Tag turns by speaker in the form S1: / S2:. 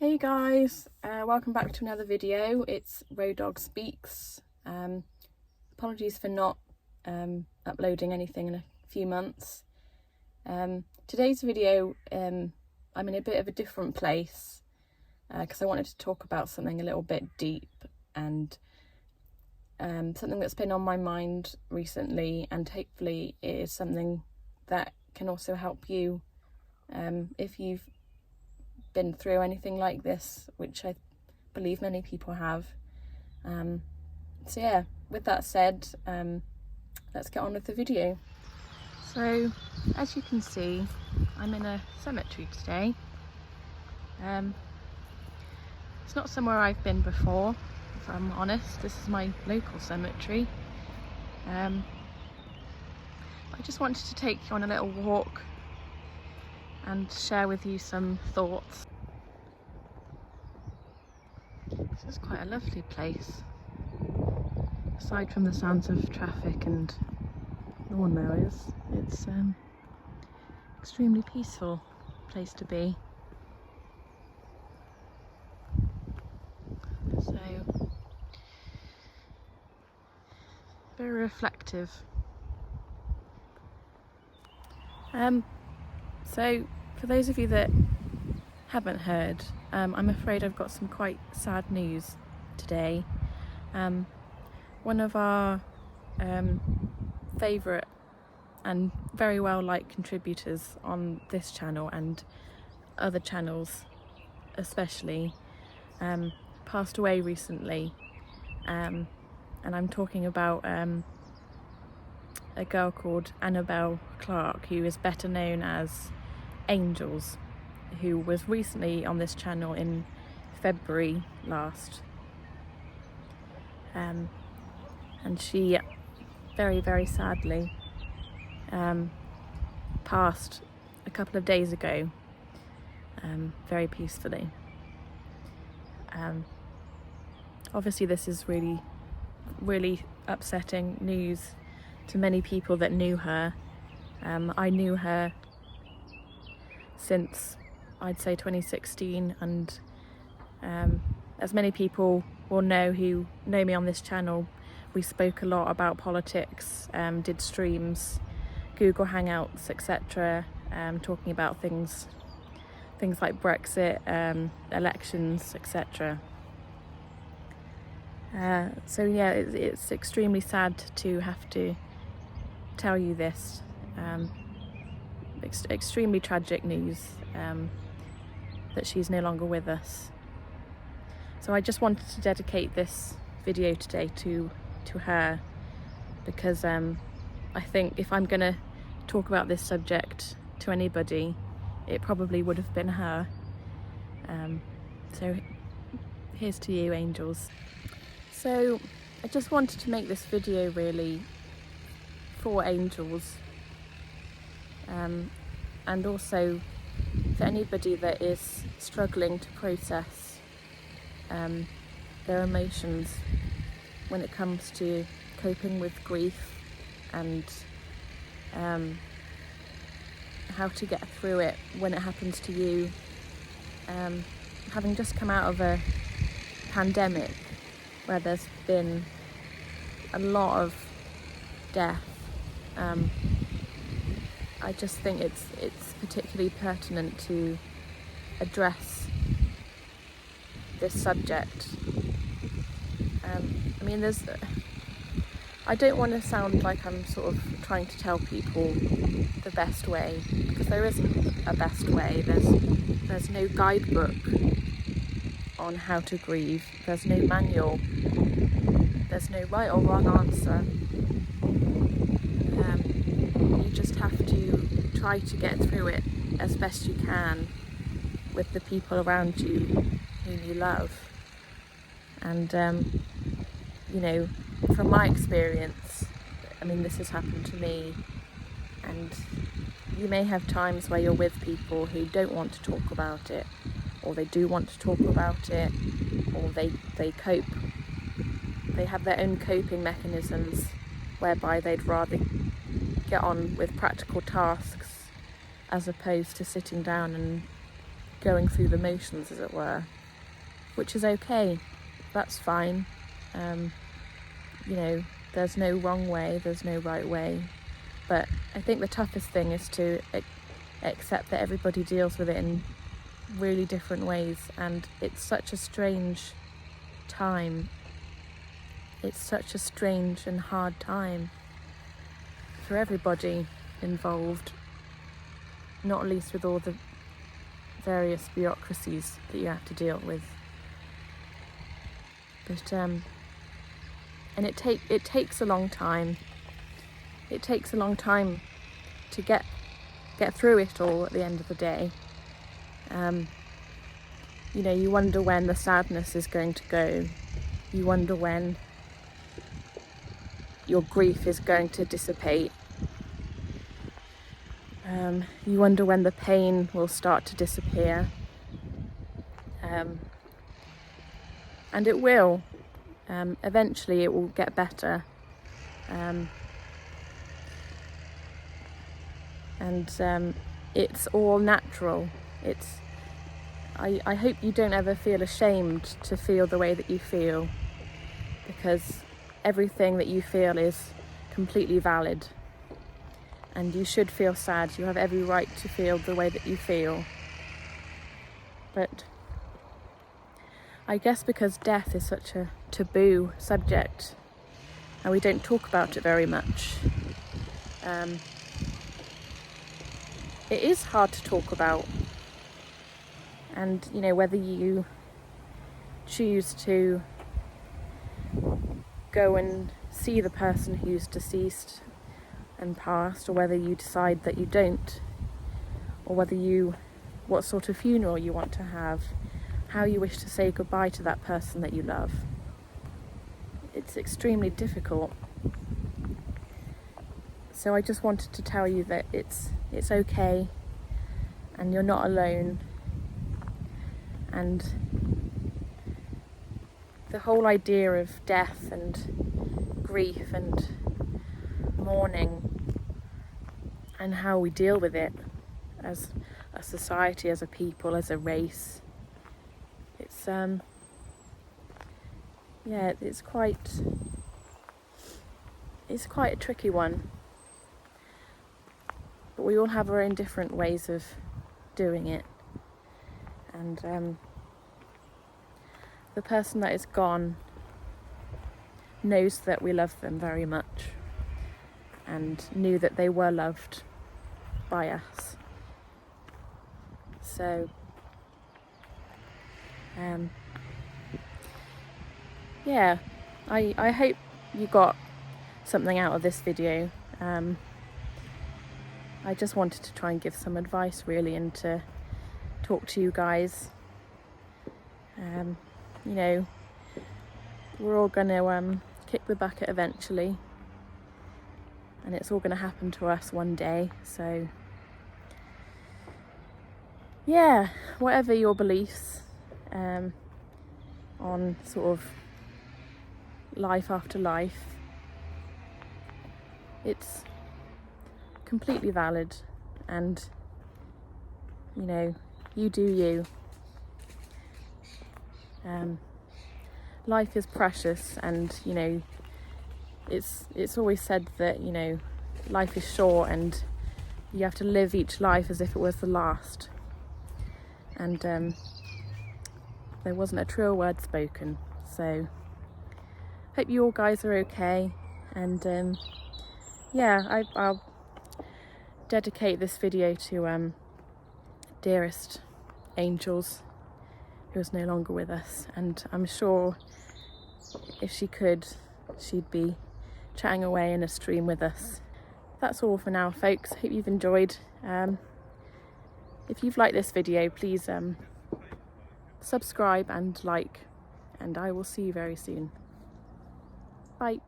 S1: Hey guys, welcome back to another video. It's Road Dog Speaks. Apologies for not uploading anything in a few months. Today's video, I'm in a bit of a different place because I wanted to talk about something a little bit deep and something that's been on my mind recently, and hopefully it is something that can also help you if you've been through anything like this, which I believe many people have. So yeah, with that said, let's get on with the video. So as you can see, I'm in a cemetery today. It's not somewhere I've been before, if I'm honest. This is my local cemetery. I just wanted to take you on a little walk and share with you some thoughts. This is quite a lovely place. Aside from the sounds of traffic and lawnmowers, it's extremely peaceful place to be. So very reflective. So for those of you that haven't heard, I'm afraid I've got some quite sad news today. One of our favourite and very well liked contributors on this channel and other channels especially passed away recently, and I'm talking about a girl called Annabelle Clark, who is better known as Angels, who was recently on this channel in February last. And she very sadly passed a couple of days ago, very peacefully. Obviously this is really upsetting news to many people that knew her. I knew her since I'd say 2016, and as many people will know who know me on this channel, we spoke a lot about politics, did streams, Google Hangouts, etc., talking about things like Brexit, elections, etc. So yeah, it's extremely sad to have to tell you this. Extremely tragic news that she's no longer with us. So I just wanted to dedicate this video today to her, because I think if I'm gonna talk about this subject to anybody, it probably would have been her. So here's to you, Angels. So I just wanted to make this video really for Angels, and also for anybody that is struggling to process their emotions when it comes to coping with grief, and how to get through it when it happens to you. Having just come out of a pandemic where there's been a lot of death, I just think it's particularly pertinent to address this subject. I mean, I don't want to sound like I'm sort of trying to tell people the best way, because there isn't a best way. There's no guidebook on how to grieve. There's no manual. There's no right or wrong answer. You just have to try to get through it as best you can with the people around you whom you love. And you know, from my experience, I mean, this has happened to me, and you may have times where you're with people who don't want to talk about it, or they do want to talk about it, or they cope. They have their own coping mechanisms whereby they'd rather get on with practical tasks as opposed to sitting down and going through the motions, as it were, which is okay. That's fine. You know, there's no wrong way, there's no right way. But I think the toughest thing is to accept that everybody deals with it in really different ways, and it's such a strange time. It's such a strange and hard time for everybody involved, not least with all the various bureaucracies that you have to deal with. But and it takes a long time. It takes a long time to get through it all at the end of the day. You know, you wonder when the sadness is going to go. You wonder when your grief is going to dissipate. You wonder when the pain will start to disappear. And it will. Eventually it will get better. And it's all natural. I hope you don't ever feel ashamed to feel the way that you feel, because everything that you feel is completely valid, and you should feel sad. You have every right to feel the way that you feel. But I guess because death is such a taboo subject and we don't talk about it very much, it is hard to talk about. And you know, whether you choose to go and see the person who's deceased and passed, or whether you decide that you don't, or what sort of funeral you want to have, how you wish to say goodbye to that person that you love, it's extremely difficult. So I just wanted to tell you that it's okay, and you're not alone. And the whole idea of death and grief and mourning and how we deal with it as a society, as a people, as a race, it's quite a tricky one. But we all have our own different ways of doing it. And the person that is gone knows that we love them very much, and knew that they were loved by us. So yeah, I hope you got something out of this video. I just wanted to try and give some advice, really, and to talk to you guys. You know, we're all gonna kick the bucket eventually, and it's all gonna happen to us one day. So yeah, whatever your beliefs on sort of life after life, it's completely valid, and you know, you do you. Life is precious, and you know, it's always said that, you know, life is short and you have to live each life as if it was the last. And there wasn't a truer word spoken. So hope you all guys are okay, and yeah, I'll dedicate this video to dearest Angels, who is no longer with us, and I'm sure if she could, she'd be chatting away in a stream with us. That's all for now, folks. Hope you've enjoyed. If you've liked this video, please subscribe and like, and I will see you very soon. Bye.